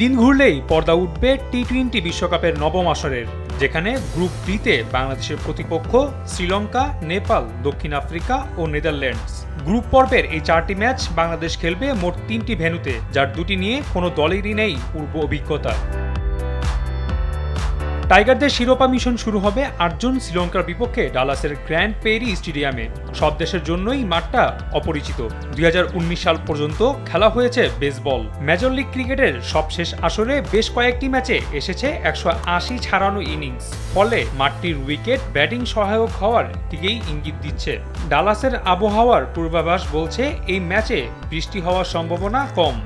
দিন ঘুরলেই পর্দা উঠবে টি-20 বিশ্বকাপের নবম আসরের, যেখানে গ্রুপ বিতে বাংলাদেশের প্রতিপক্ষ শ্রীলঙ্কা, নেপাল, দক্ষিণ আফ্রিকা ও নেদারল্যান্ডস। গ্রুপ পর্বের এই 4টি ম্যাচ বাংলাদেশ খেলবে মোট 3টি ভেন্যুতে, যার 2টি নিয়ে কোনো দলেরই নেই পূর্ব অভিজ্ঞতা। টাইগারদের শিরোপা মিশন শুরু হবে 8 জুন শ্রীলঙ্কার বিপক্ষে ডালাসের গ্র্যান্ড পেরি স্টেডিয়ামে। সব দেশের জন্যই মাঠটা অপরিচিত। 2019 সাল পর্যন্ত খেলা হয়েছে বেসবল। মেজর লিগ ক্রিকেটের সবশেষ আসরে বেশ কয়েকটি ম্যাচে এসেছে 180 ছাড়ানো ইনিংস। ফলে মাঠটির উইকেট ব্যাটিং সহায়ক হওয়ার দিকেই ইঙ্গিত দিচ্ছে। ডালাসের আবহাওয়ার পূর্বাভাস বলছে এই ম্যাচে বৃষ্টি হওয়ার সম্ভাবনা কম।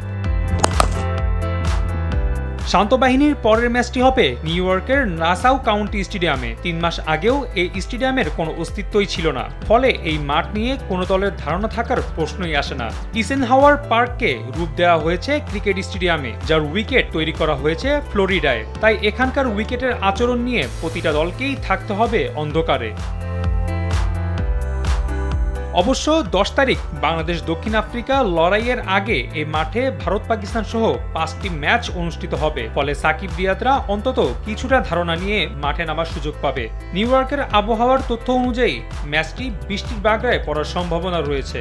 শান্ত বাহিনীর পরের ম্যাচটি হবে নিউ ইয়র্কের নাসাউ কাউন্টি স্টেডিয়ামে। 3 মাস আগেও এই স্টেডিয়ামের কোনো অস্তিত্বই ছিল না, ফলে এই মাঠ নিয়ে কোনো দলের ধারণা থাকার প্রশ্নই আসে না। ইসেনহাওয়ার পার্ককে রূপ দেওয়া হয়েছে ক্রিকেট স্টেডিয়ামে, যার উইকেট তৈরি করা হয়েছে ফ্লোরিডায়। তাই এখানকার উইকেটের আচরণ নিয়ে প্রতিটা দলকেই থাকতে হবে অন্ধকারে। অবশ্য 10 তারিখ বাংলাদেশ দক্ষিণ আফ্রিকা লড়াইয়ের আগে এই মাঠে ভারত পাকিস্তান সহ 5টি ম্যাচ অনুষ্ঠিত হবে। ফলে সাকিব রিয়াদরা অন্তত কিছুটা ধারণা নিয়ে মাঠে নামার সুযোগ পাবে। নিউ ইয়র্কের আবহাওয়ার তথ্য অনুযায়ী ম্যাচটি বৃষ্টির বাগড়ায় পড়ার সম্ভাবনা রয়েছে।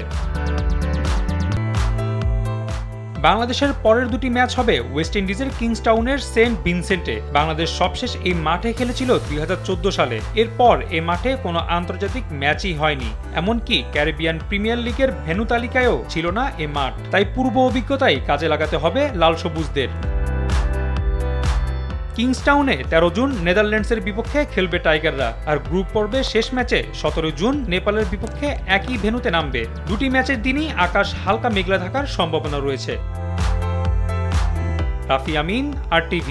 বাংলাদেশের পরের 2টি ম্যাচ হবে ওয়েস্ট ইন্ডিজের কিংসটাউনের সেন্ট ভিনসেন্টে। বাংলাদেশ সবশেষ এই মাঠে খেলেছিল 2014 সালে। এরপর এ মাঠে কোনো আন্তর্জাতিক ম্যাচই হয়নি, এমনকি ক্যারিবিয়ান প্রিমিয়ার লিগের ভেন্যু তালিকায়ও ছিল না এ মাঠ। তাই পূর্ব অভিজ্ঞতাই কাজে লাগাতে হবে লাল সবুজদের। কিংসটাউনে 13 জুন নেদারল্যান্ডসের বিপক্ষে খেলবে টাইগাররা, আর গ্রুপ পর্বে শেষ ম্যাচে 17 জুন নেপালের বিপক্ষে একই ভেন্যুতে নামবে। 2টি ম্যাচের দিনই আকাশ হালকা মেঘলা থাকার সম্ভাবনা রয়েছে। রাফি আমিন, RTV।